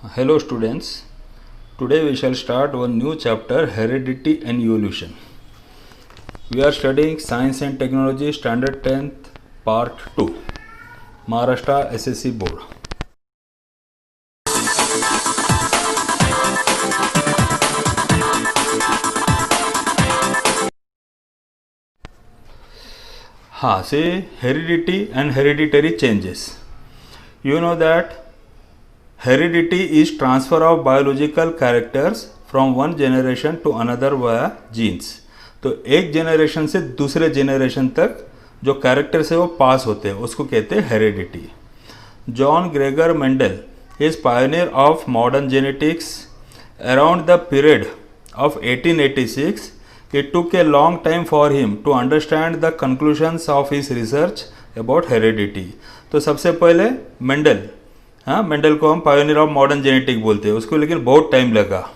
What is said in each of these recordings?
Hello students, today we shall start one new chapter, Heredity and Evolution. We are studying Science and Technology Standard 10th Part 2, Maharashtra SSC Board. Say heredity and hereditary changes. You know that heredity is transfer of biological characters from one generation to another via genes. तो एक generation से दूसरे generation तक जो characters है वो पास होते हैं, उसको कहते हैं heredity. John Gregor Mendel is Pioneer of modern genetics. Around the period of 1886, it took a long time for him to understand the conclusions of his research about heredity. तो सबसे पहले मेंडल को हम पायोनियर ऑफ मॉडर्न जेनेटिक बोलते हैं, उसको लेकिन बहुत टाइम लगा.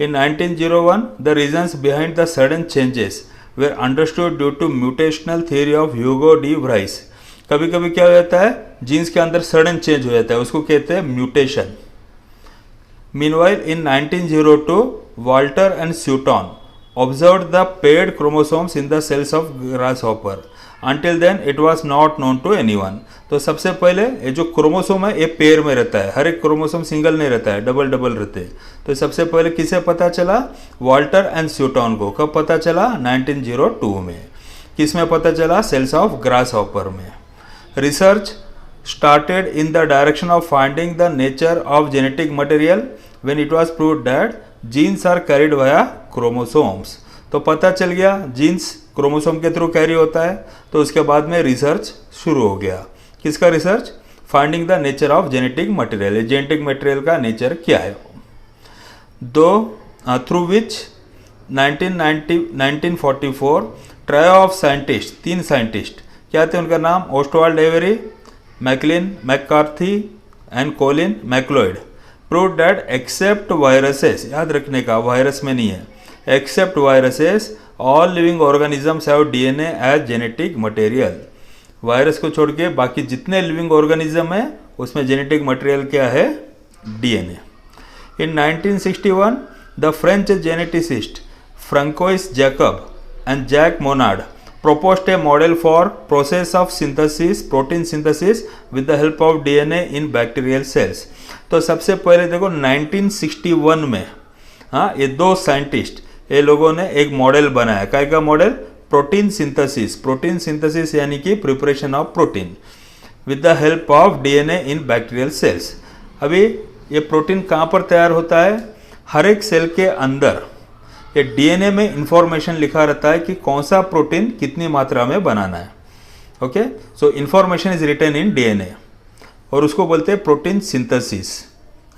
In 1901 the reasons behind the sudden changes were understood due to mutational theory of Hugo de Vries. कभी कभी क्या हो जाता है, जीन्स के अंदर सडन चेंज हो जाता है, उसको कहते हैं mutation. Meanwhile in 1902 Walter and Sutton observed the paired chromosomes in the cells of grasshopper. Until then it was not known to anyone. तो सबसे पहले ये जो क्रोमोसोम है ये पेयर में रहता है, हर एक क्रोमोसोम सिंगल नहीं रहता है, डबल डबल रहते हैं. तो सबसे पहले किसे पता चला, वाल्टर एंड स्यूटॉन को. कब पता चला, 1902 में. किस में पता चला, सेल्स ऑफ ग्रासहॉपर में. Research started in the direction of finding the nature of genetic material when it was proved that genes are carried via chromosomes. तो पता चल गया जीन्स क्रोमोसोम के थ्रू कैरी होता है. तो उसके बाद में रिसर्च शुरू हो गया. किसका research, finding the nature of genetic material. Genetic material का नेचर क्या है. दो through which 1944 trio of scientist, 3 scientist क्या थे उनका नाम, Oswald Avery, Maclyn McCarty and Colin MacLeod, prove that except viruses, याद रखने का वायरस में नहीं है, except viruses all living organisms have DNA as genetic material. Virus को छोड़ के बाकी जितने लिविंग ऑर्गेनिज्म है उसमें जेनेटिक मटेरियल क्या है, DNA. In 1961 the French geneticist François Jacob and Jacques Monod proposed a model for process of synthesis, protein synthesis with the help of DNA in bacterial cells. तो सबसे पहले देखो 1961 में ये 2 साइंटिस्ट ये लोगों ने एक मॉडल बनाया. क्या का model, protein synthesis. Protein synthesis यानी कि preparation of protein with the help of DNA in bacterial cells. अभी ये प्रोटीन कहाँ पर तैयार होता है, हर एक सेल के अंदर ये डीएनए में इंफॉर्मेशन लिखा रहता है कि कौन सा प्रोटीन कितनी मात्रा में बनाना है. Okay, so information is written in DNA और उसको बोलते हैं प्रोटीन सिंथेसिस.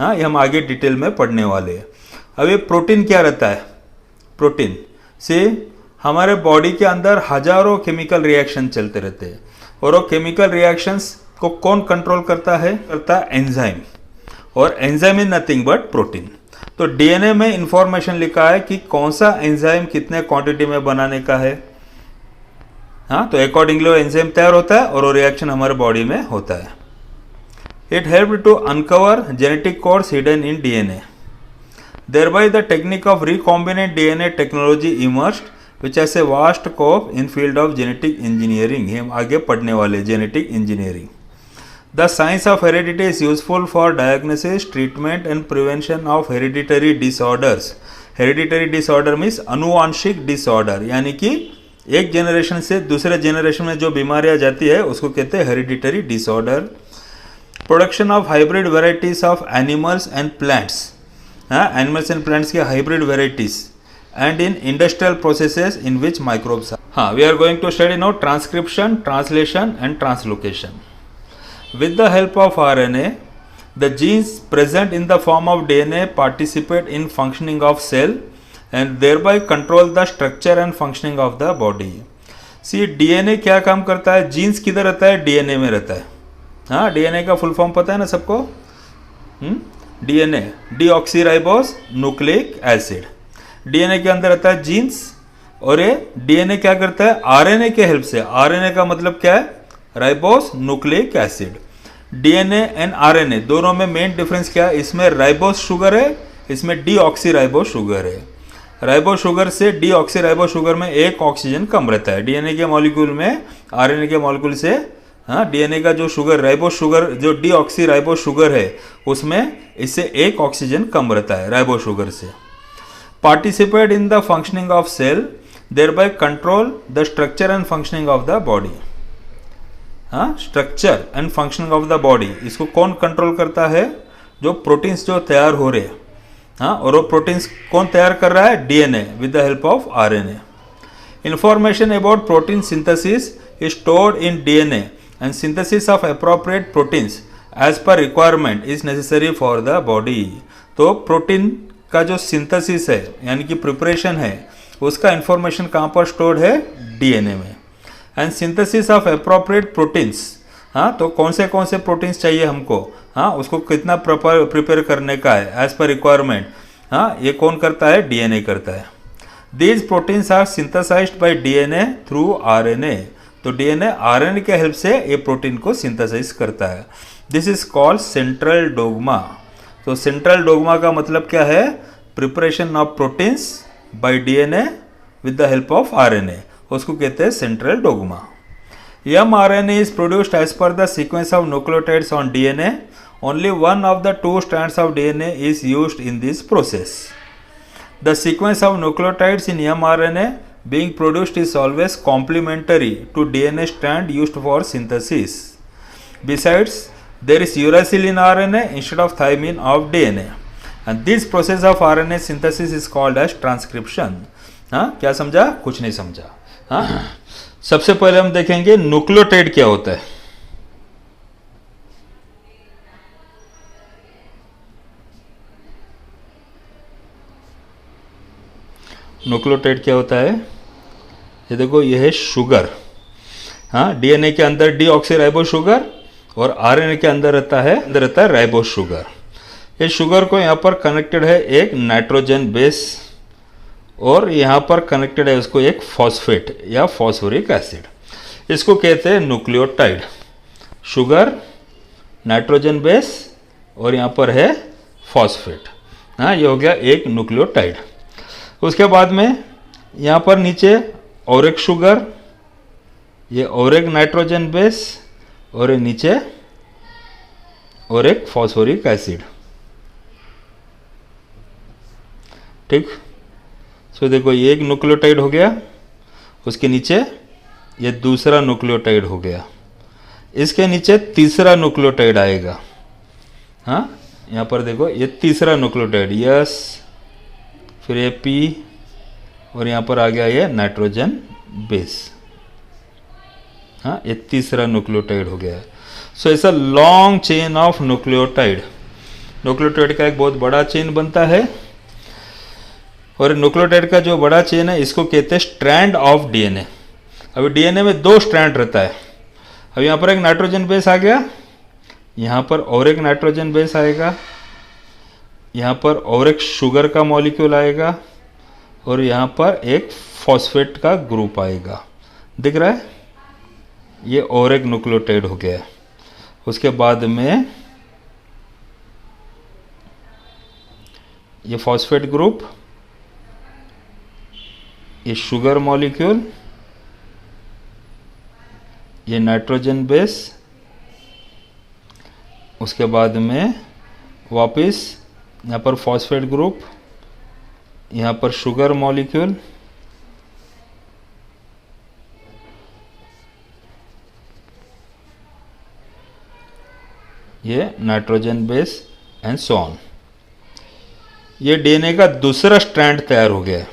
ये हम आगे डिटेल में पढ़ने वाले हैं. अब ये प्रोटीन क्या रहता है, प्रोटीन से हमारे बॉडी के अंदर हजारों केमिकल रिएक्शन चलते रहते हैं और वो केमिकल रिएक्शंस को कौन कंट्रोल करता है, एंजाइम. और enzyme is nothing but protein. तो डीएनए में इंफॉर्मेशन लिखा है कि कौन सा एंजाइम कितने क्वांटिटी में बनाने का है. तो अकॉर्डिंगली वो एंजाइम तैयार होता है और वो रिएक्शन हमारे बॉडी में होता है. It help to uncover genetic codes hidden in DNA. Thereby the technique of recombinant DNA technology emerged which has a vast scope in field of genetic engineering. हम आगे पढ़ने वाले genetic engineering. The science of heredity is useful for diagnosis, treatment and prevention of hereditary disorders. Hereditary disorder means अनुवांशिक disorder, यानी कि एक generation से दूसरे जनरेशन में जो बीमारियां जाती है उसको कहते हैं hereditary disorder. Production of hybrid varieties of animals and plants. Animals and plants के hybrid varieties and in industrial processes in which microbes are. We are going to study now transcription, translation and translocation. With the help of RNA, the genes present in the form of DNA participate in functioning of cell and thereby control the structure and functioning of the body. See, DNA क्या काम करता है, jeans किधर रहता है, DNA में रहता है. DNA का फुल फॉर्म पता है ना सबको, DNA deoxyribose nucleic acid. DNA के अंदर रहता है जीन्स और ये DNA क्या करता है, RNA के हेल्प से. RNA का मतलब क्या है, ribose nucleic acid. DNA and RNA दोनों में मेन डिफरेंस क्या है? इसमें राइबोस शुगर है, इसमें डीऑक्सी राइबोस शुगर है। राइबोस शुगर से डीऑक्सी राइबोस शुगर में एक ऑक्सीजन कम रहता है। डीएनए के मॉलिक्यूल में आरएनए के मॉलिक्यूल से, हाँ, डीएनए का जो शुगर राइबोस शुगर जो डीऑक्सी राइबोस शुगर है उसमें इससे एक ऑक्सीजन कम रहता है राइबोस शुगर से। Participate in the functioning of cell thereby control the structure and functioning of the body। हाँ, structure and functioning of the body इसको कौन कंट्रोल करता है? जो प्रोटीन्स जो तैयार हो रहे हैं, हाँ, और वो प्रोटीन्स कौन तैयार कर रहा है? DNA with the help of RNA. Information about protein synthesis is stored in DNA and synthesis of appropriate proteins as per requirement is necessary for the body. तो प्रोटीन का जो सिंथेसिस है यानी कि प्रिपरेशन है उसका इंफॉर्मेशन कहाँ पर स्टोर्ड है? डीएनए में। And synthesis of appropriate proteins, हाँ, तो कौन से प्रोटीन्स चाहिए हमको, हाँ, उसको कितना प्रिपेयर करने का है एज पर रिक्वायरमेंट, हाँ, ये कौन करता है? डीएनए करता है। These proteins are synthesized by DNA through RNA. तो डीएनए आरएनए के हेल्प से ये प्रोटीन को सिंथेसाइज करता है। This is called central dogma. तो सेंट्रल डोग्मा का मतलब क्या है? Preparation of proteins by DNA with the help of RNA, उसको कहते हैं central dogma. mRNA is produced as per the sequence of nucleotides on DNA. Only one of the two strands of DNA is used in this process. The sequence of nucleotides in mRNA being produced is always complementary to DNA strand used for synthesis. Besides, there is uracil in RNA instead of thymine of DNA. And this process of RNA synthesis is called as transcription. हाँ, क्या समझा? कुछ नहीं समझा। हाँ, सबसे पहले हम देखेंगे न्यूक्लियोटाइड क्या होता है। न्यूक्लियोटाइड क्या होता है? ये देखो, ये है शुगर। हाँ, डीएनए के अंदर डीऑक्सीराइबोस शुगर और आरएनए के अंदर रहता है राइबोस शुगर। ये शुगर को यहाँ पर कनेक्टेड है एक नाइट्रोजन बेस और यहाँ पर कनेक्टेड है उसको एक फॉस्फेट या फॉस्फोरिक एसिड। इसको कहते हैं न्यूक्लियोटाइड। शुगर, नाइट्रोजन बेस और यहाँ पर है फॉस्फेट। हाँ, ये हो गया एक न्यूक्लियोटाइड। उसके बाद में यहाँ पर नीचे और एक शुगर, ये और एक नाइट्रोजन बेस और ये नीचे और एक फॉस्फोरिक एसिड। ठीक, सो देखो, ये एक न्यूक्लियोटाइड हो गया, उसके नीचे ये दूसरा न्यूक्लियोटाइड हो गया, इसके नीचे तीसरा न्यूक्लियोटाइड आएगा। हाँ, यहाँ पर देखो, ये तीसरा न्यूक्लियोटाइड, यस, फिर ये पी और यहाँ पर आ गया ये नाइट्रोजन बेस। हाँ, ये तीसरा न्यूक्लियोटाइड हो गया। सो ऐसा long chain of nucleotide, nucleotide का एक बहुत बड़ा चेन बनता है। और न्यूक्लियोटाइड का जो बड़ा चेन है इसको कहते हैं स्ट्रैंड ऑफ डीएनए। अभी डीएनए में दो स्ट्रैंड रहता है। अब यहाँ पर एक नाइट्रोजन बेस आ गया, यहाँ पर और एक नाइट्रोजन बेस आएगा, यहाँ पर और एक शुगर का मॉलिक्यूल आएगा और यहाँ पर एक फॉस्फेट का ग्रुप आएगा। दिख रहा है? ये और एक न्यूक्लियोटाइड हो गया है। उसके बाद में ये फॉस्फेट ग्रुप, ये शुगर मॉलिक्यूल, ये नाइट्रोजन बेस, उसके बाद में वापस यहाँ पर फॉस्फेट ग्रुप, यहाँ पर शुगर मॉलिक्यूल, ये nitrogen base and so on. ये डीएनए का दूसरा स्ट्रैंड तैयार हो गया है।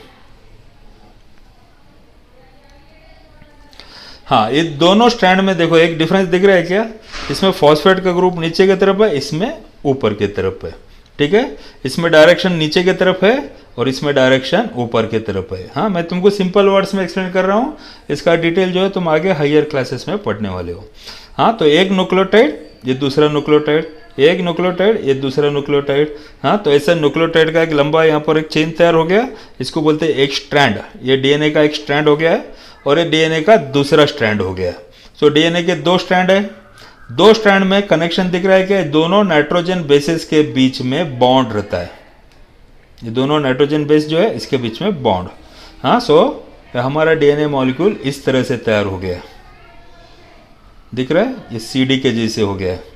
हाँ, ये दोनों स्ट्रैंड में देखो एक डिफरेंस दिख रहा है क्या? इसमें फॉस्फेट का ग्रुप नीचे की तरफ है, इसमें ऊपर की तरफ है। ठीक है, इसमें डायरेक्शन नीचे की तरफ है और इसमें डायरेक्शन ऊपर की तरफ है। हाँ, मैं तुमको सिंपल वर्ड्स में एक्सप्लेन कर रहा हूँ, इसका डिटेल जो है तुम आगे हायर क्लासेस में पढ़ने वाले हो। हाँ, तो एक न्यूक्लियोटाइड, ये दूसरा न्यूक्लियोटाइड, एक न्यूक्लियोटाइड, ये दूसरा न्यूक्लियोटाइड। हाँ, तो ऐसा न्यूक्लियोटाइड का एक लंबा यहाँ पर एक चेन तैयार हो गया, इसको बोलते हैं एक स्ट्रैंड। ये डीएनए का एक स्ट्रैंड हो गया है और ये डीएनए का दूसरा स्ट्रैंड हो गया। सो डीएनए के दो स्ट्रैंड है, दो स्ट्रैंड में कनेक्शन दिख रहा है कि दोनों नाइट्रोजन बेसेस के बीच में बॉन्ड रहता है, ये दोनों नाइट्रोजन बेस जो है इसके बीच में बॉन्ड। हाँ, सो हमारा डीएनए मॉलिक्यूल इस तरह से तैयार हो गया, दिख रहा है, ये सीडी के जैसे हो गया है।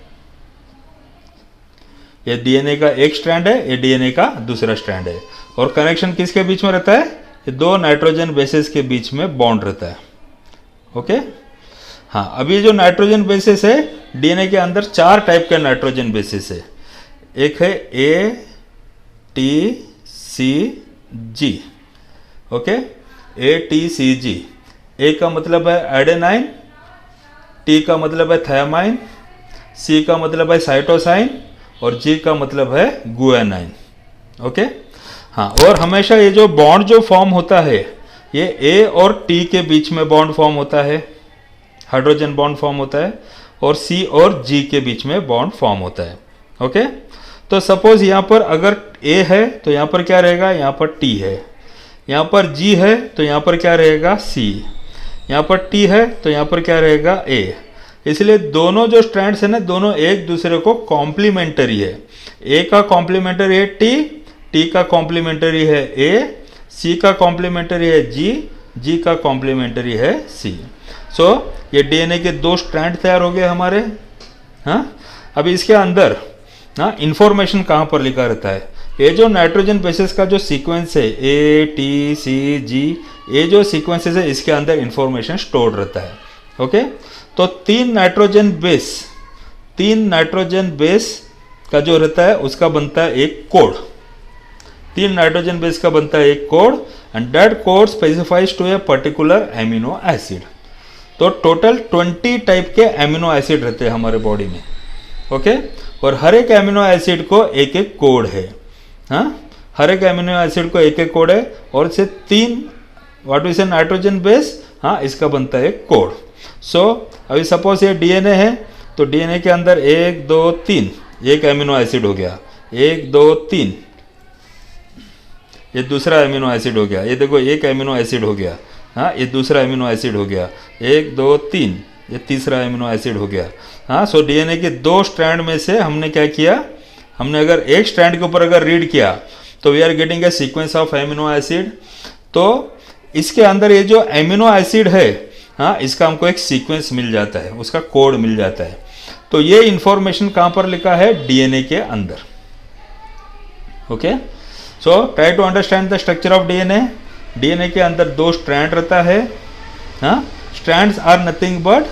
ये डीएनए का एक स्ट्रैंड है, ये डीएनए का दूसरा स्ट्रैंड है, और कनेक्शन किसके बीच में रहता है, ये दो नाइट्रोजन बेसेस के बीच में बॉन्ड रहता है। ओके, हाँ, अभी जो नाइट्रोजन बेसिस है डीएनए के अंदर 4 टाइप के नाइट्रोजन बेसिस है। एक है A T C G. Okay, A T C G. A का मतलब है एडेनाइन, टी का मतलब है थायमाइन, सी का मतलब है साइटोसाइन, और जी का मतलब है गुआनाइन। ओके, हाँ, और हमेशा ये जो बॉन्ड जो फॉर्म होता है ये ए और टी के बीच में बॉन्ड फॉर्म होता है, हाइड्रोजन बॉन्ड फॉर्म होता है, और सी और जी के बीच में बॉन्ड फॉर्म होता है। ओके, तो सपोज यहाँ पर अगर ए है तो यहाँ पर क्या रहेगा, यहाँ पर टी है, यहाँ पर जी है तो यहाँ पर क्या रहेगा, सी, यहाँ पर टी है तो यहाँ पर क्या रहेगा, ए। इसलिए दोनों जो स्ट्रैंड्स है ना, दोनों एक दूसरे को कॉम्प्लीमेंटरी है। ए का कॉम्प्लीमेंटरी है टी, टी का कॉम्प्लीमेंटरी है ए, सी का कॉम्प्लीमेंटरी है जी, जी का कॉम्प्लीमेंटरी है सी। सो ये डीएनए के 2 स्ट्रैंड तैयार हो गए हमारे। हाँ, अभी इसके अंदर ना इंफॉर्मेशन कहाँ पर लिखा रहता है, ये जो नाइट्रोजन बेसिस का जो सीक्वेंस है ए टी सी जी, ये जो सीक्वेंसेस है इसके अंदर इंफॉर्मेशन स्टोर रहता है। ओके, तो 3 नाइट्रोजन बेस का जो रहता है उसका बनता है एक कोड। 3 नाइट्रोजन बेस का बनता है एक code, and that code specifies to a particular amino acid. तो टोटल 20 टाइप के एमिनो एसिड रहते हैं हमारे बॉडी में। ओके, और हर एक एमिनो एसिड को एक एक कोड है। हाँ, हर एक एमिनो एसिड को एक एक कोड है, और इसे 3 व्हाट वी से नाइट्रोजन बेस, हाँ, इसका बनता है एक कोड। सो अभी सपोज ये डीएनए है, तो डीएनए के अंदर 1 2 3 एक एमिनो एसिड हो गया, 1 2 3 ये दूसरा एमिनो एसिड हो गया, ये देखो एक एमिनो एसिड हो गया। हाँ, ये दूसरा एमिनो एसिड हो गया, 1 2 3 ये तीसरा एमिनो एसिड हो गया। हाँ, सो डीएनए के 2 स्ट्रैंड में से हमने क्या किया, हमने अगर एक स्ट्रैंड के ऊपर अगर रीड किया तो we are getting a sequence of amino acid. तो इसके अंदर ये जो एमिनो एसिड है, हाँ, इसका हमको एक सीक्वेंस मिल जाता है, उसका कोड मिल जाता है। तो ये इंफॉर्मेशन कहाँ पर लिखा है, डीएनए के अंदर। Okay, so try to understand the structure of DNA. DNA के अंदर 2 स्ट्रैंड रहता है। हाँ, strands are nothing but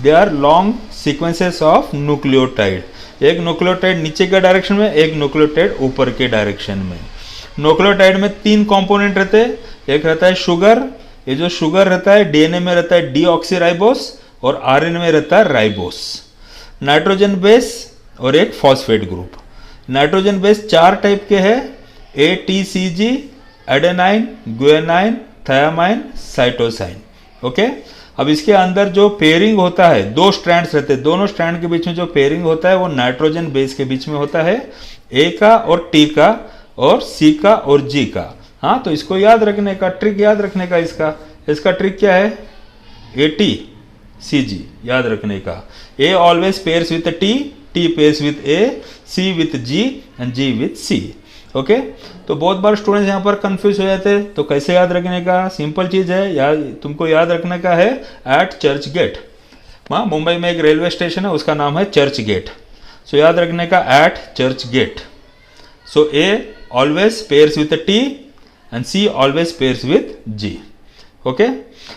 they are long sequences of nucleotide. एक न्यूक्लियोटाइड नीचे के डायरेक्शन में, एक न्यूक्लियोटाइड ऊपर के डायरेक्शन में। न्यूक्लियोटाइड में 3 कंपोनेंट रहते हैं। एक रहता है शुगर, ये जो शुगर रहता है डीएनए में रहता है डीऑक्सीराइबोस, और आरएनए में रहता है राइबोस। नाइट्रोजन बेस और एक phosphate group. Nitrogen base 4 type के हैं, A T C G, adenine, guanine, thymine, cytosine. Okay, अब इसके अंदर जो पेयरिंग होता है, 2 स्ट्रैंड्स रहते हैं, दोनों स्ट्रैंड के बीच में जो पेयरिंग होता है वो नाइट्रोजन बेस के बीच में होता है, ए का और टी का, और सी का और जी का। हाँ, तो इसको याद रखने का, ट्रिक याद रखने का, इसका ट्रिक क्या है, ए टी सी जी याद रखने का। A always pairs with T, T pairs with A, C with G, and G with C. Okay, तो बहुत बार स्टूडेंट्स यहाँ पर कंफ्यूज हो जाते हैं। तो कैसे याद रखने का, सिंपल चीज है, तुमको याद रखने का है एट चर्च गेट। हाँ, मुंबई में एक रेलवे स्टेशन है, उसका नाम है चर्च गेट। सो याद रखने का at church gate. So A always pairs with T and C always pairs with G. Okay,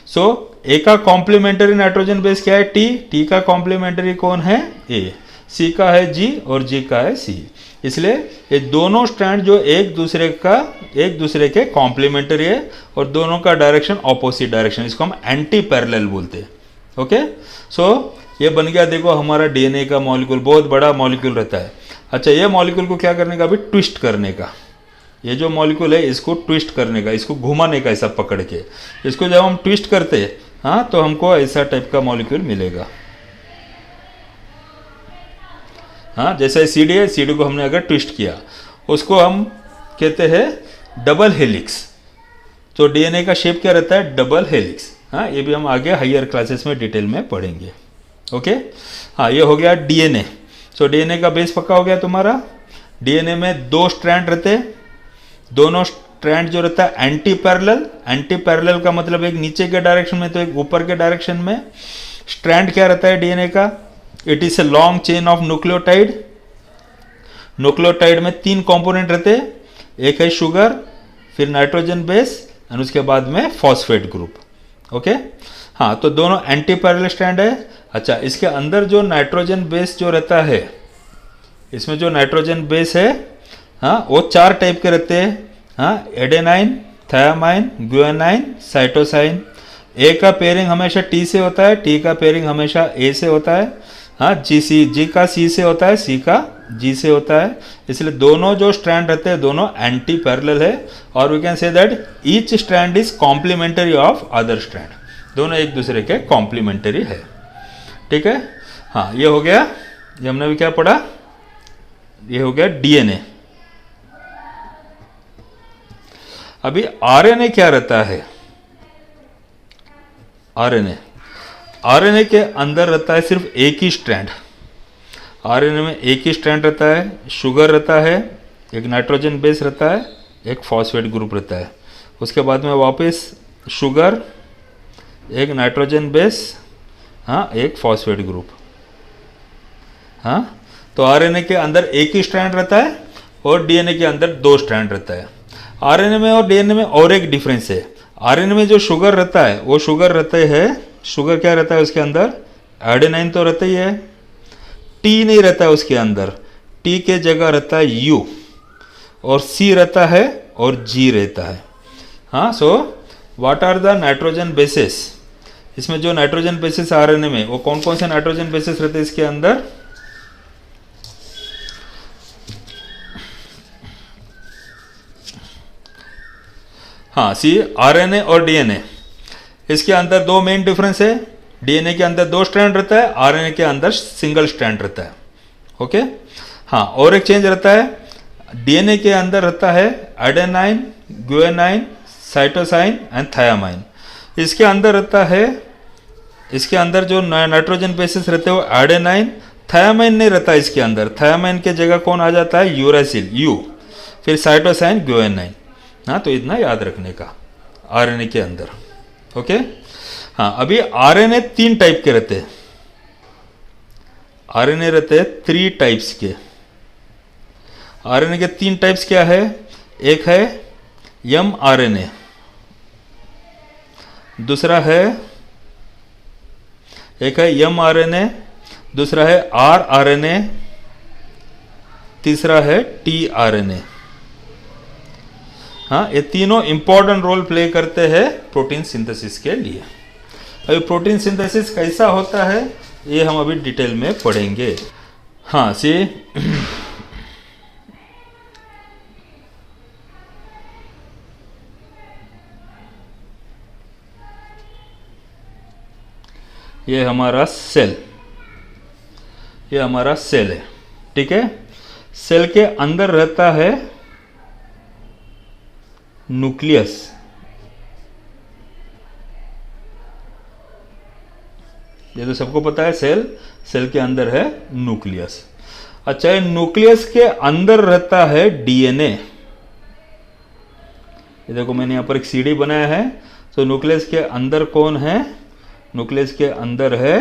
so A का कॉम्प्लीमेंटरी नाइट्रोजन बेस क्या है, टी, टी का कॉम्प्लीमेंटरी कौन है, ए, सी का है जी, और जी का है सी। इसलिए ये दोनों स्ट्रैंड जो एक दूसरे के कॉम्प्लीमेंटरी है, और दोनों का डायरेक्शन ऑपोजिट डायरेक्शन, इसको हम एंटी पैरेलल बोलते हैं। ओके, सो ये बन गया, देखो हमारा डीएनए का मॉलिक्यूल बहुत बड़ा मॉलिक्यूल रहता है। अच्छा, ये मॉलिक्यूल को क्या करने का, अभी ट्विस्ट करने का। ये जो मॉलिक्यूल है इसको ट्विस्ट करने का, इसको घुमाने का, ऐसा पकड़ के इसको जब हम ट्विस्ट करते हैं, हाँ, तो हमको ऐसा टाइप का मॉलिक्यूल मिलेगा। हाँ, जैसे सीडी है, सीडी को हमने अगर ट्विस्ट किया उसको हम कहते हैं डबल हेलिक्स। तो डीएनए का शेप क्या रहता है, डबल हेलिक्स। हाँ, ये भी हम आगे हायर क्लासेस में डिटेल में पढ़ेंगे। ओके। हाँ, ये हो गया डीएनए। सो डीएनए का बेस पक्का हो गया तुम्हारा। डीएनए में 2 स्ट्रैंड रहते, दोनों स्ट्रैंड जो रहता है एंटी पैरेलल। एंटी पैरेलल का मतलब एक नीचे के डायरेक्शन में तो एक ऊपर के डायरेक्शन में। स्ट्रैंड क्या रहता है डीएनए का? It is a long chain of nucleotide. Nucleotide में 3 कंपोनेंट रहते, एक है शुगर, फिर नाइट्रोजन बेस और उसके बाद में फॉस्फेट ग्रुप। ओके। हाँ, तो दोनों एंटी पैरेलल स्ट्रैंड है। अच्छा, इसके अंदर जो नाइट्रोजन बेस जो रहता है, इसमें जो नाइट्रोजन बेस है, हाँ, वो 4 टाइप के रहते हैं। हाँ, एडेनाइन, थायामाइन, गुआनाइन, साइटोसाइन। ए का पेयरिंग हमेशा टी से होता है, टी का पेयरिंग हमेशा ए से होता है। हाँ, जी का सी से होता है, सी का जी से होता है। इसलिए दोनों जो स्ट्रैंड रहते हैं दोनों एंटी पैरेलल है, और we can say that each strand is complementary of other strand. दोनों एक दूसरे के कॉम्प्लीमेंटरी है। ठीक है। हाँ, ये हो गया। ये हमने भी क्या पढ़ा? ये हो गया डीएनए। अभी आरएनए क्या रहता है? आरएनए के अंदर रहता है सिर्फ एक ही स्ट्रैंड। आरएनए में एक ही स्ट्रैंड रहता है, शुगर रहता है, एक नाइट्रोजन बेस रहता है, एक फॉस्फेट ग्रुप रहता है। उसके बाद में वापस शुगर, एक नाइट्रोजन बेस, हाँ, एक फॉस्फेट ग्रुप। हाँ, तो आरएनए के अंदर एक ही स्ट्रैंड रहता है और डीएनए के अंदर 2 स्ट्रैंड रहता है। आरएनए में और डीएनए में और एक डिफरेंस है। आरएनए में जो शुगर रहता है वो शुगर रहते हैं, शुगर क्या रहता है उसके अंदर? एडेनाइन तो रहता ही है, टी नहीं रहता है उसके अंदर। टी के जगह रहता है यू, और सी रहता है और जी रहता है। हाँ, so what are the nitrogen bases? इसमें जो नाइट्रोजन बेसिस आरएनए में, वो कौन कौन से नाइट्रोजन बेसिस रहते हैं इसके अंदर? हाँ, सी आरएनए और डीएनए, इसके अंदर 2 मेन डिफरेंस है। डीएनए के अंदर 2 स्ट्रैंड रहता है, आरएनए के अंदर सिंगल स्ट्रैंड रहता है। ओके। हाँ, और एक चेंज रहता है। डीएनए के अंदर रहता है adenine, guanine, cytosine and thiamine. इसके अंदर रहता है, इसके अंदर जो नाइट्रोजन बेसिस रहते हैं वो एडेनाइन, थायामाइन नहीं रहता इसके अंदर। थायामाइन के जगह कौन आ जाता है? यूरासिल, यू, फिर साइटोसाइन, गुआनाइन। हाँ, तो इतना याद रखने का आरएनए के अंदर। ओके। हाँ, अभी आरएनए 3 टाइप के रहते हैं। आरएनए रहते हैं 3 टाइप्स के। आरएनए के 3 टाइप्स क्या है? एक है एम आरएनए, दूसरा है, एक है एम आरएनए, दूसरा है आर आरएनए, तीसरा है टी आरएनए। हाँ, ये तीनों इंपॉर्टेंट रोल प्ले करते हैं प्रोटीन सिंथेसिस के लिए। अभी प्रोटीन सिंथेसिस कैसा होता है ये हम अभी डिटेल में पढ़ेंगे। हाँ, सी ये हमारा सेल, ये हमारा सेल है। ठीक है। सेल के अंदर रहता है न्यूक्लियस। ये तो सबको पता है, सेल के अंदर है न्यूक्लियस। अच्छा, ये न्यूक्लियस के अंदर रहता है डीएनए। ये देखो मैंने यहां पर एक सीढ़ी बनाया है। तो न्यूक्लियस के अंदर कौन है? न्यूक्लियस के अंदर है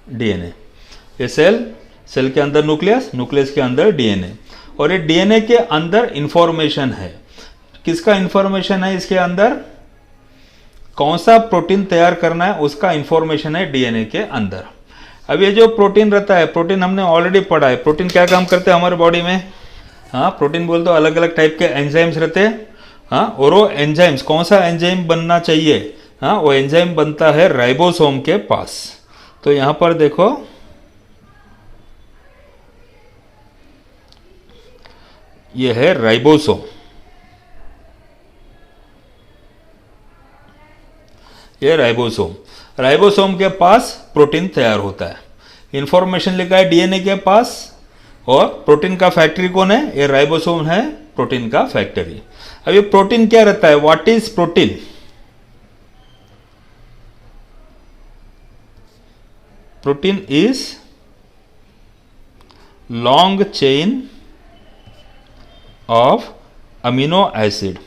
डीएनए। ये सेल के अंदर न्यूक्लियस, न्यूक्लियस के अंदर डीएनए। और ये डीएनए के अंदर इंफॉर्मेशन है। किसका इंफॉर्मेशन है इसके अंदर? कौन सा प्रोटीन तैयार करना है उसका इंफॉर्मेशन है डीएनए के अंदर। अब ये जो प्रोटीन रहता है, प्रोटीन हमने ऑलरेडी पढ़ा है। प्रोटीन क्या काम करते हैं हमारे बॉडी में? हाँ, प्रोटीन बोल तो अलग अलग टाइप के एंजाइम्स रहते हैं। हाँ, और वो एंजाइम्स, कौन सा एंजाइम बनना चाहिए? हाँ, वो एंजाइम बनता है राइबोसोम के पास। तो यहां पर देखो, ये है राइबोसोम। ये राइबोसोम के पास प्रोटीन तैयार होता है। इंफॉर्मेशन लिखा है डीएनए के पास, और प्रोटीन का फैक्ट्री कौन है? ये राइबोसोम है प्रोटीन का फैक्ट्री। अब ये प्रोटीन क्या रहता है? What is protein? Protein is long chain of amino acid.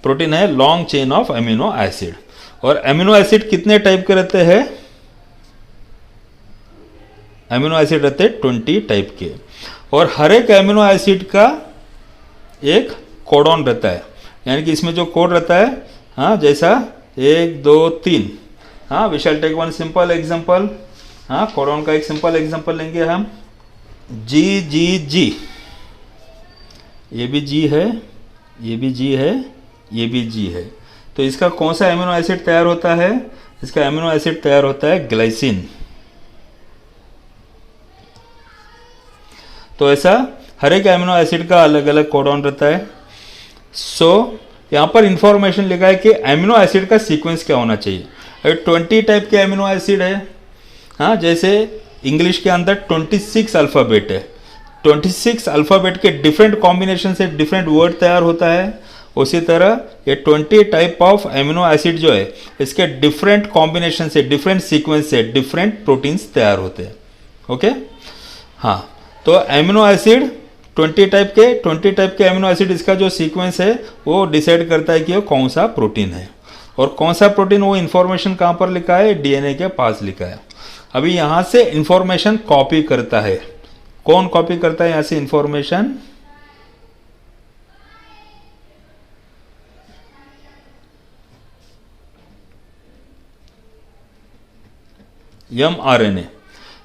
Protein है long chain of amino acid. और अमीनो एसिड कितने टाइप के रहते हैं? अमीनो एसिड रहते हैं 20 टाइप के। और हर एक अमीनो एसिड का एक कोडॉन रहता है, यानी कि इसमें जो कोड रहता है, हाँ, जैसा 1 2 3। हाँ, we shall take one simple example. हाँ, कोडॉन का एक सिंपल एग्जांपल लेंगे हम। जी जी जी, ये भी जी है, ये भी जी है, ये भी जी है। तो इसका कौन सा अमीनो एसिड तैयार होता है? इसका अमीनो एसिड तैयार होता है ग्लाइसिन। तो ऐसा हर एक अमीनो एसिड का अलग अलग कोडॉन रहता है। यहाँ पर इंफॉर्मेशन लिखा है कि अमीनो एसिड का सीक्वेंस क्या होना चाहिए। अगर 20 टाइप के अमीनो एसिड है, हाँ, जैसे इंग्लिश के अंदर 26 अल्फ़ाबेट है, 26 अल्फ़ाबेट के डिफरेंट कॉम्बिनेशन से डिफरेंट वर्ड तैयार होता है। उसी तरह ये 20 टाइप ऑफ अमीनो एसिड जो है, इसके डिफरेंट कॉम्बिनेशन से, डिफरेंट सीक्वेंस से डिफरेंट प्रोटीन्स तैयार होते हैं। ओके, हाँ, तो अमीनो एसिड 20 टाइप के अमीनो एसिड, इसका जो सीक्वेंस है वो डिसाइड करता है कि वो कौन सा प्रोटीन है। और कौन सा प्रोटीन, वो इन्फॉर्मेशन कहाँ पर लिखा है? डीएनए के पास लिखा है। अभी यहाँ से इंफॉर्मेशन कॉपी करता है। कौन कॉपी करता है यहाँ से इंफॉर्मेशन? mRNA।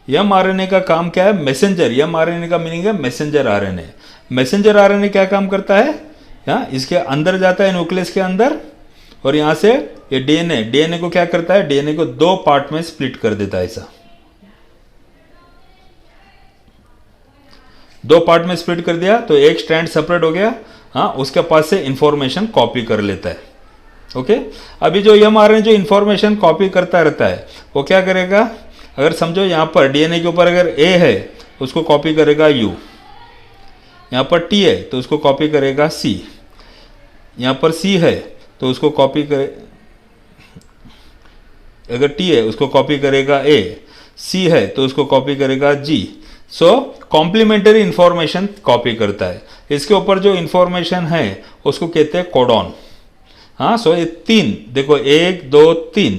mRNA का काम क्या है? मैसेंजर। mRNA का मीनिंग है मैसेंजर आरएनए। मैसेंजर आरएनए क्या काम करता है? यहाँ इसके अंदर जाता है, न्यूक्लियस के अंदर, और यहाँ से ये डीएनए को क्या करता है? डीएनए को 2 पार्ट में स्प्लिट कर देता है। ऐसा 2 पार्ट में स्प्लिट कर दिया तो एक स्ट्रैंड सेपरेट हो गया। हाँ, उसके पास से इंफॉर्मेशन कॉपी कर लेता है। ओके, अभी जो mRNA जो इंफॉर्मेशन कॉपी करता रहता है, वो क्या करेगा? अगर समझो यहाँ पर डीएनए के ऊपर अगर A है, उसको कॉपी करेगा U। यहाँ पर T है तो उसको कॉपी करेगा C। यहाँ पर C है तो उसको कॉपी करे, अगर T है उसको कॉपी करेगा A, C है तो उसको कॉपी करेगा G। सो कॉम्प्लीमेंट्री इंफॉर्मेशन कॉपी करता है। इसके ऊपर जो इंफॉर्मेशन है उसको कहते हैं कोडॉन। हाँ, सो ये 3 देखो, 1 2 3,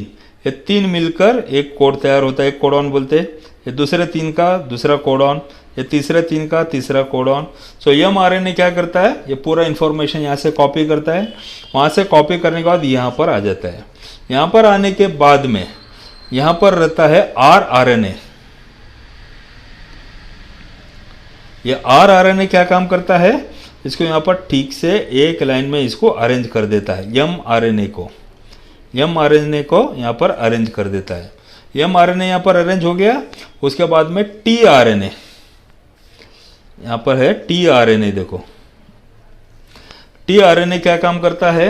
ये 3 मिलकर एक कोड तैयार होता है, एक कोडॉन बोलते हैं। ये दूसरे 3 का दूसरा कोडॉन, ये तीसरे 3 का तीसरा कोडॉन। सो mRNA क्या करता है? ये पूरा इंफॉर्मेशन यहाँ से कॉपी करता है। वहाँ से कॉपी करने के बाद यहाँ पर आ जाता है। यहाँ पर आने के बाद में यहाँ पर रहता है rRNA। ये rRNA क्या काम करता है? इसको यहाँ पर ठीक से एक लाइन में इसको अरेंज कर देता है। mRNA को यहाँ पर अरेंज कर देता है। mRNA यहाँ पर अरेंज हो गया। उसके बाद में tRNA, यहाँ पर है tRNA। देखो tRNA क्या काम करता है?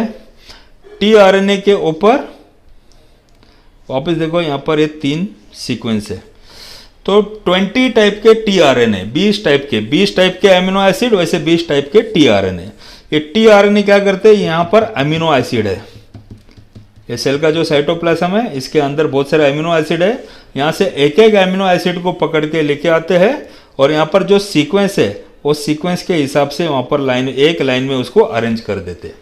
tRNA के ऊपर वापस देखो, यहाँ पर ये 3 सीक्वेंस है। तो 20 टाइप के tRNA, 20 टाइप के अमीनो एसिड, वैसे 20 टाइप के tRNA। ये tRNA क्या करते हैं? यहाँ पर अमीनो एसिड है। ये सेल का जो साइटोप्लाज्म है, इसके अंदर बहुत सारे अमीनो एसिड है। यहाँ से एक एक अमीनो एसिड को पकड़ के लेके आते हैं, और यहाँ पर जो सीक्वेंस है वो सीक्वेंस के हिसाब से वहाँ पर एक लाइन में उसको अरेंज कर देते।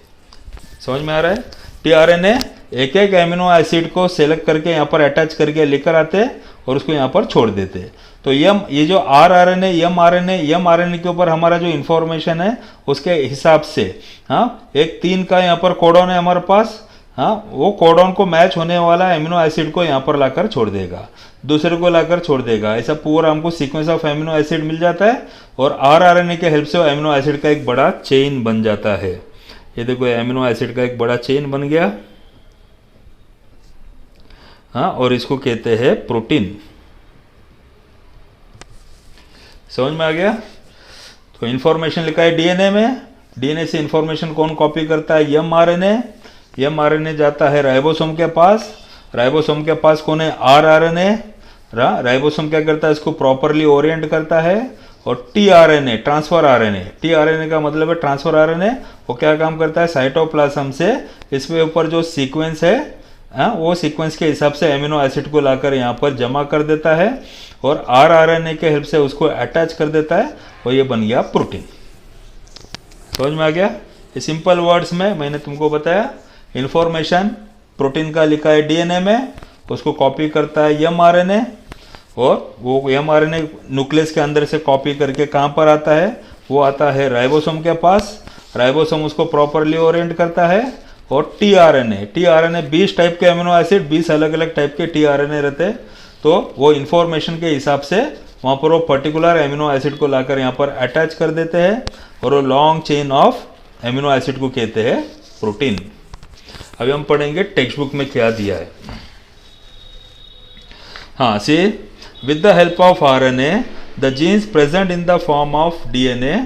समझ में आ रहा है? tRNA एक एक अमीनो एसिड को सेलेक्ट करके यहाँ पर अटैच करके लेकर आते हैं और उसको यहाँ पर छोड़ देते हैं। तो ये जो rRNA, mRNA के ऊपर हमारा जो इंफॉर्मेशन है उसके हिसाब से, हाँ, एक 3 का यहाँ पर कोडॉन है हमारे पास। हाँ, वो कोडॉन को मैच होने वाला अमीनो एसिड को यहाँ पर लाकर छोड़ देगा, दूसरे को लाकर छोड़ देगा। ऐसा पूरा हमको सीक्वेंस ऑफ अमीनो एसिड मिल जाता है, और rRNA के हेल्प से अमीनो एसिड का एक बड़ा चेन बन जाता है। ये देखो, अमीनो एसिड का एक बड़ा चेन बन गया। हाँ, और इसको कहते हैं प्रोटीन। समझ में आ गया? तो इंफॉर्मेशन लिखा है डीएनए में। डीएनए से इंफॉर्मेशन कौन कॉपी करता है? mRNA जाता है राइबोसोम के पास। राइबोसोम के पास कौन है? rRNA। राइबोसोम क्या करता है? इसको प्रॉपरली ओरिएंट करता है, और टीआरएनए ट्रांसफर आरएनए, टीआरएनए का मतलब है ट्रांसफर आरएनए, वो क्या काम करता है, साइटोप्लाज्म से इसके ऊपर जो सीक्वेंस है वो सीक्वेंस के हिसाब से एमिनो एसिड को लाकर यहाँ पर जमा कर देता है और आरएनए के हेल्प से उसको अटैच कर देता है और ये बन गया प्रोटीन। समझ में आ गया? ये सिंपल वर्ड्स में मैंने तुमको बताया, इंफॉर्मेशन प्रोटीन का लिखा है डीएनए में, उसको कॉपी करता है एमआरएनए और वो एमआरएनए न्यूक्लियस के अंदर से कॉपी करके कहाँ पर आता है, वो आता है राइबोसोम के पास, राइबोसोम उसको प्रॉपरली ओरिएंट करता है और टीआरएनए 20 टाइप के अमीनो एसिड, 20 अलग अलग टाइप के टीआरएनए रहते हैं, तो वो इंफॉर्मेशन के हिसाब से वहाँ पर वो पर्टिकुलर एमिनो एसिड को लाकर यहाँ पर अटैच कर देते हैं और वो long chain of amino acid को कहते हैं प्रोटीन। अभी हम पढ़ेंगे टेक्स्ट बुक में क्या दिया है। हाँ, see with the help of RNA the genes present in the form of DNA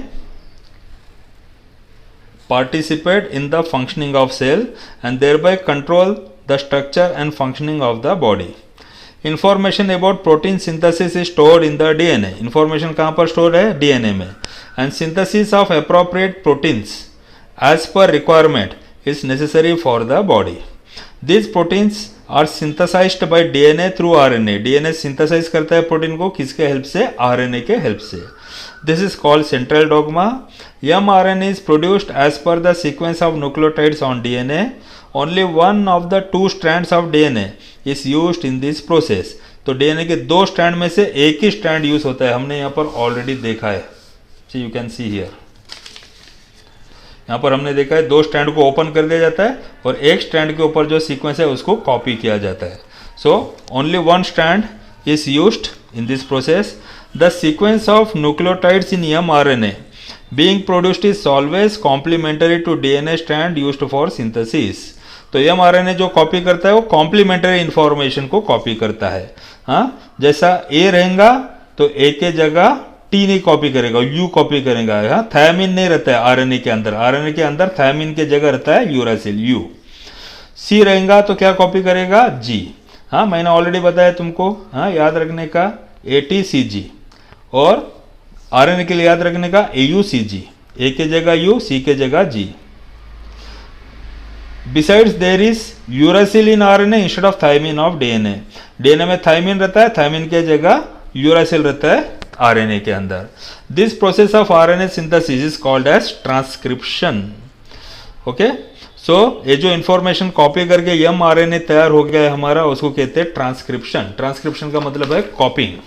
participate in the functioning of cell and thereby control the structure and functioning of the body. Information about protein synthesis is stored in the DNA. Information कहाँ पर stored है? DNA में. And synthesis of appropriate proteins as per requirement is necessary for the body. These proteins are synthesized by DNA through RNA. DNA synthesize करता है protein को किसके help से? RNA के हेल्प से. This is called central dogma. mRNA is produced as per the sequence of nucleotides on DNA. Only one of the two strands of DNA is used in this process. तो DNA के 2 strand में से एक ही strand use होता है, हमने यहाँ पर ऑलरेडी देखा है। See, you can see here. यहाँ पर हमने देखा है 2 स्ट्रैंड को ओपन कर दिया जाता है और एक स्ट्रैंड के ऊपर जो सीक्वेंस है उसको कॉपी किया जाता है। So only 1 strand is used in this process. The sequence of nucleotides in mRNA being produced is always complementary to DNA strand used for synthesis. तो mRNA जो कॉपी करता है वो कॉम्प्लीमेंट्री इंफॉर्मेशन को कॉपी करता है। हाँ, जैसा A रहेगा तो A के जगह T नहीं कॉपी करेगा, U कॉपी करेगा। हाँ, थायमिन नहीं रहता है RNA के अंदर, RNA के अंदर थायमिन के जगह रहता है यूरासिल U. C रहेगा तो क्या कॉपी करेगा? G. हाँ, मैंने ऑलरेडी बताया तुमको, हाँ याद रखने का ATCG और आरएनए के लिए याद रखने का AUCG, A के जगह U, C के जगह G. Besides there is uracil in RNA instead of thymine of DNA. DNA में थायमिन रहता है, थायमिन के जगह यूरासिल रहता है RNA के अंदर. This process of RNA synthesis is called as transcription. Okay? So ये जो इंफॉर्मेशन कॉपी करके mRNA तैयार हो गया है हमारा, उसको कहते हैं ट्रांसक्रिप्शन. ट्रांसक्रिप्शन का मतलब है कॉपिंग.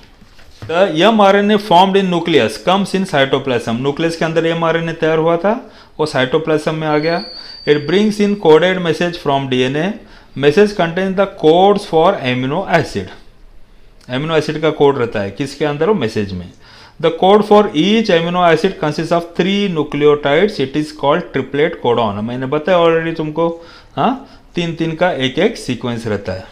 The mRNA formed in nucleus comes in cytoplasm. Nucleus के अंदर mRNA तैयार हुआ था, वो साइटोप्लाज्म में आ गया. It brings in coded message from DNA. Message contains the codes for amino acid. Amino acid का कोड रहता है किसके अंदर? वो मैसेज में. The code for each amino acid consists of 3 nucleotides. It is called triplet codon. मैंने बताया already तुमको, हाँ, 3 का एक सीक्वेंस रहता है.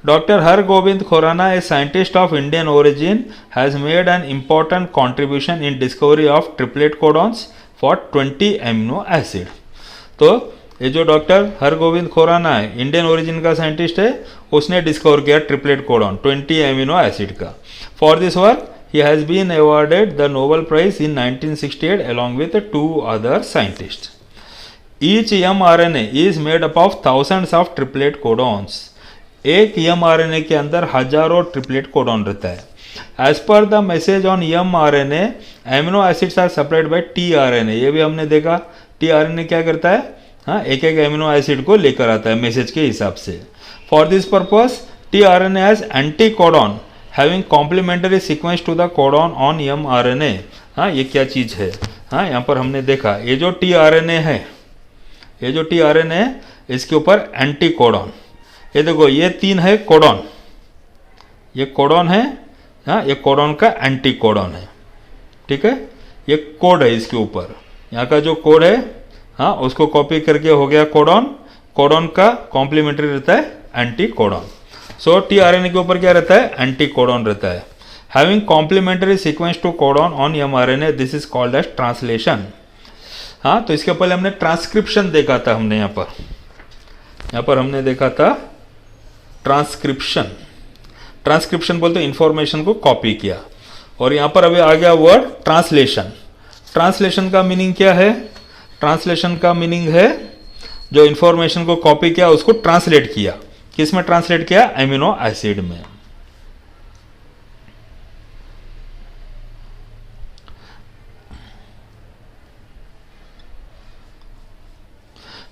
Dr. Hargobind Khorana, a scientist of Indian origin, has made an important contribution in discovery of triplet codons for 20 amino acid. तो ये जो डॉक्टर हरगोविंद खोराना है, इंडियन ओरिजिन का साइंटिस्ट है, उसने डिस्कवर किया ट्रिपलेट कोडॉन 20 एमिनो एसिड का. For this work he has been awarded the Nobel Prize in 1968 along with 2 other scientists. Each mRNA is made up of thousands of triplet codons. एक mRNA के अंदर हजारों triplet codon रहता है. As per the message on mRNA, amino acids are separated by tRNA. ये भी हमने देखा, tRNA क्या करता है? हाँ, एक एमिनो एसिड को लेकर आता है मैसेज के हिसाब से. For this purpose, tRNA has anticodon having complementary sequence to the codon on mRNA. हाँ, ये क्या चीज़ है? हाँ, यहाँ पर हमने देखा ये जो tRNA है, ये जो tRNA है इसके ऊपर एंटीकोडॉन. ये देखो ये 3 है कोडॉन, ये कोडॉन है, हाँ, ये कोडॉन का एंटीकोडॉन है. ठीक है, ये कोड है इसके ऊपर, यहाँ का जो कोड है, हाँ, उसको कॉपी करके हो गया कोडॉन. कोडॉन का कॉम्प्लीमेंट्री रहता है एंटीकोडॉन. सो टीआरएनए के ऊपर क्या रहता है? एंटीकोडॉन रहता है. Having complementary sequence to codon on mRNA, this is called as translation. हाँ, तो इसके पहले हमने ट्रांसक्रिप्शन देखा था, हमने यहाँ पर हमने देखा था ट्रांसक्रिप्शन. ट्रांसक्रिप्शन बोलते इंफॉर्मेशन को कॉपी किया. और यहाँ पर अभी आ गया वर्ड ट्रांसलेशन। ट्रांसलेशन का मीनिंग क्या है? ट्रांसलेशन का मीनिंग है जो इंफॉर्मेशन को कॉपी किया उसको ट्रांसलेट किया। किस में ट्रांसलेट किया? एमिनो एसिड में।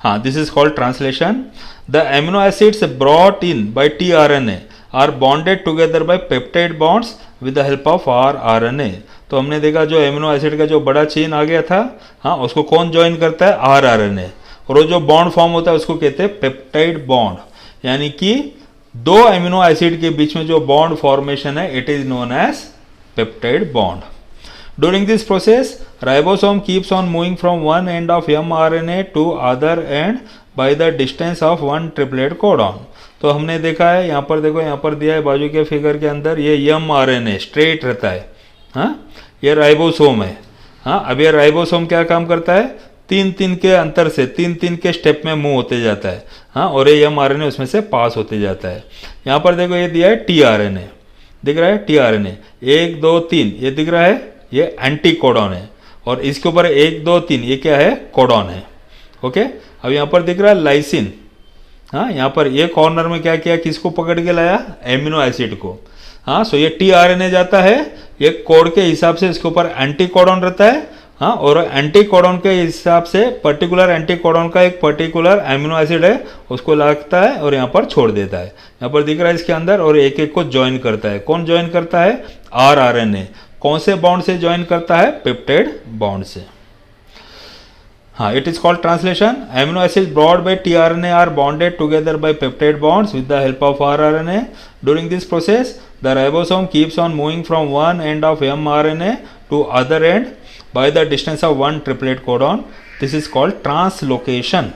हाँ, this is called translation. The amino acids brought in by tRNA are bonded together by peptide bonds with the help of rRNA. तो हमने देखा जो एमिनो एसिड का जो बड़ा चेन आ गया था, हाँ, उसको कौन ज्वाइन करता है? आरआरएनए। और वो जो बॉन्ड फॉर्म होता है उसको कहते हैं पेप्टाइड बॉन्ड, यानी कि दो एमिनो एसिड के बीच में जो बॉन्ड फॉर्मेशन है it is known as peptide bond. During this process, ribosome keeps on moving from one end of mRNA to other end by the distance of one triplet codon। तो हमने देखा है, यहाँ पर देखो, यहाँ पर दिया है बाजू के फिगर के अंदर, ये mRNA स्ट्रेट रहता है, हाँ, ये राइबोसोम है, हाँ। अब ये राइबोसोम क्या काम करता है? तीन तीन के अंतर से, तीन तीन के स्टेप में मूव होते जाता है, हाँ, और ये mRNA उसमें से पास होते जाता है। यहाँ पर देखो ये दिया है tRNA, दिख रहा है tRNA, 1 2 3, ये दिख रहा है, ये एंटी कोडॉन है, और इसके ऊपर 1 2 3 ये क्या है? कोडॉन है। ओके, अब यहाँ पर दिख रहा है लाइसिन, हाँ, यहाँ पर ये कॉर्नर में क्या किया? किसको पकड़ के लाया? एमिनो एसिड को, हाँ। सो ये टीआरएनए जाता है, ये कोड के हिसाब से इसके ऊपर एंटी कोडॉन रहता है, हाँ, और एंटी कोडॉन के हिसाब से पर्टिकुलर एंटी कोडॉन का एक पर्टिकुलर एमिनो एसिड है उसको लगता है और यहाँ पर छोड़ देता है। यहाँ पर दिख रहा है इसके अंदर, और एक एक को ज्वाइन करता है। कौन ज्वाइन करता है? आरआरएनए। कौन से बॉन्ड से ज्वाइन करता है? पेप्टाइड बॉन्ड से। हाँ, it is called translation. Amino acid brought by tRNA are bonded together by peptide bonds with the help of rRNA. During this process the ribosome keeps on moving from one end of mRNA to other end by the distance of one triplet codon. This is called translocation.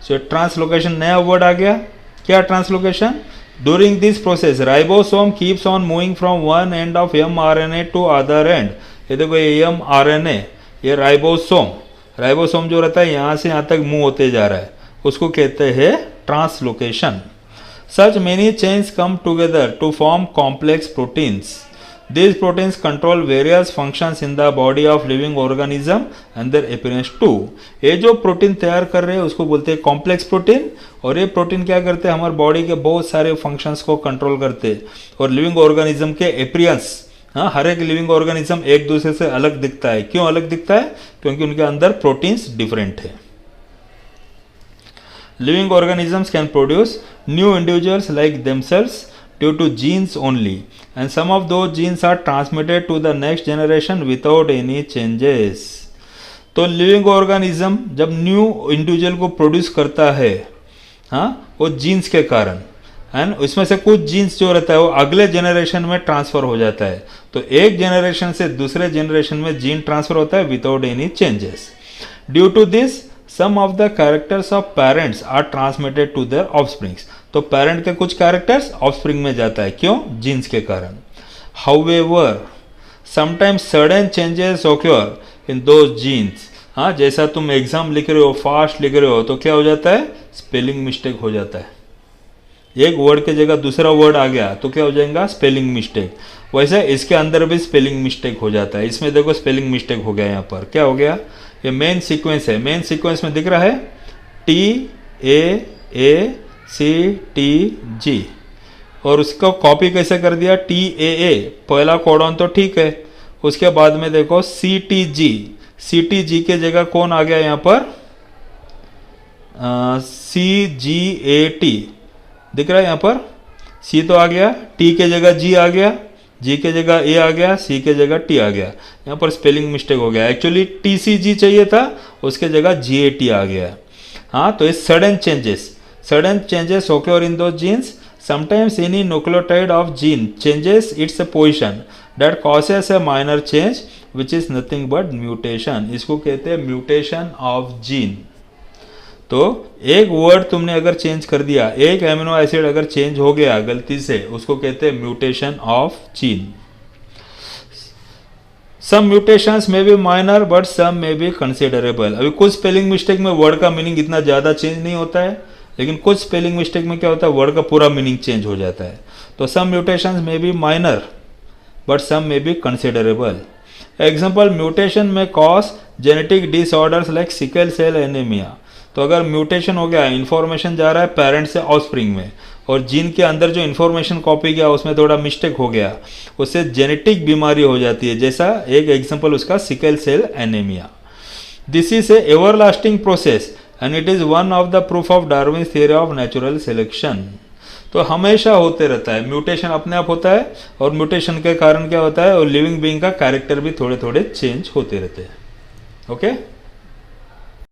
So translocation नया word आ गया। क्या translocation? During this process, ribosome keeps on moving from one end of mRNA to other end। ये देखो ये mRNA, ये ribosome जो रहता है यहाँ से यहाँ तक मूव होते जा रहा है, उसको कहते हैं translocation. Such many chains come together to form complex proteins। These proteins control various functions in the body of living organism and their appearance too। ये जो प्रोटीन तैयार कर रहे हैं उसको बोलते हैं कॉम्प्लेक्स प्रोटीन, और ये प्रोटीन क्या करते हैं? हमारे बॉडी के बहुत सारे फंक्शंस को कंट्रोल करते हैं, और लिविंग ऑर्गेनिज्म के अपीयरेंस, हाँ, हर एक लिविंग ऑर्गेनिज्म एक दूसरे से अलग दिखता है। क्यों अलग दिखता है? क्योंकि उनके अंदर प्रोटीन्स डिफरेंट है। Living organisms can produce new individuals like themselves due to genes only, and some of those genes are transmitted to the next generation without any changes। तो लिविंग ऑर्गेनिज्म जब न्यू इंडिविजुअल को produce करता है, हाँ, वो jeans के कारण, and उसमें से कुछ जीन्स जो रहता है वो अगले जनरेशन में ट्रांसफर हो जाता है। तो एक जनरेशन से दूसरे जनरेशन में जीन ट्रांसफर होता है without any changes. Due to this some of the characters of parents are transmitted to their offsprings. तो पेरेंट के कुछ कैरेक्टर्स ऑफस्प्रिंग में जाता है, क्यों? जीन्स के कारण। However sometimes sudden changes occur in those genes. हाँ, जैसा तुम एग्जाम लिख रहे हो, फास्ट लिख रहे हो, तो क्या हो जाता है? स्पेलिंग मिस्टेक हो जाता है। एक वर्ड के जगह दूसरा वर्ड आ गया तो क्या हो जाएगा? Spelling mistake. वैसे इसके अंदर भी स्पेलिंग मिस्टेक हो जाता है। इसमें देखो स्पेलिंग मिस्टेक हो गया, यहाँ पर क्या हो गया? ये मेन सीक्वेंस है, मेन सीक्वेंस में दिख रहा है TAACTG, और उसको कॉपी कैसे कर दिया? TAA, पहला कोडॉन तो ठीक है, उसके बाद में देखो CTG के जगह कौन आ गया यहाँ पर? CGAT दिख रहा है यहाँ पर। C तो आ गया, T के जगह G आ गया, G के जगह A आ गया, C के जगह T आ गया। यहाँ पर स्पेलिंग मिस्टेक हो गया। एक्चुअली TCG चाहिए था, उसके जगह GAT आ गया। हाँ, तो ये sudden changes occur in those genes। Sometimes any nucleotide of gene changes its position that causes a minor change which is nothing but mutation। इसको कहते हैं म्यूटेशन ऑफ जीन। तो एक वर्ड तुमने अगर चेंज कर दिया, एक एमिनो एसिड अगर चेंज हो गया गलती से, उसको कहते हैं mutation of gene. Some mutations may be minor but some may be considerable. अभी कुछ स्पेलिंग मिस्टेक में वर्ड का मीनिंग इतना ज़्यादा चेंज नहीं होता है, लेकिन कुछ स्पेलिंग मिस्टेक में क्या होता है? वर्ड का पूरा मीनिंग चेंज हो जाता है। तो some mutations may be minor but some may be considerable. Example, mutation may cause genetic disorders like sickle cell anemia. तो अगर म्यूटेशन हो गया, इन्फॉर्मेशन जा रहा है पेरेंट से ऑफस्प्रिंग में, और जीन के अंदर जो इन्फॉर्मेशन कॉपी किया उसमें थोड़ा मिस्टेक हो गया, उससे जेनेटिक बीमारी हो जाती है, जैसा एक एग्जांपल उसका sickle cell anaemia. This is a everlasting process and it is one of the proof of Darwin's theory of natural selection. तो हमेशा होते रहता है, म्यूटेशन अपने आप होता है, और म्यूटेशन के कारण क्या होता है, और लिविंग बीइंग का कैरेक्टर भी थोड़े थोड़े चेंज होते रहते हैं. ओके.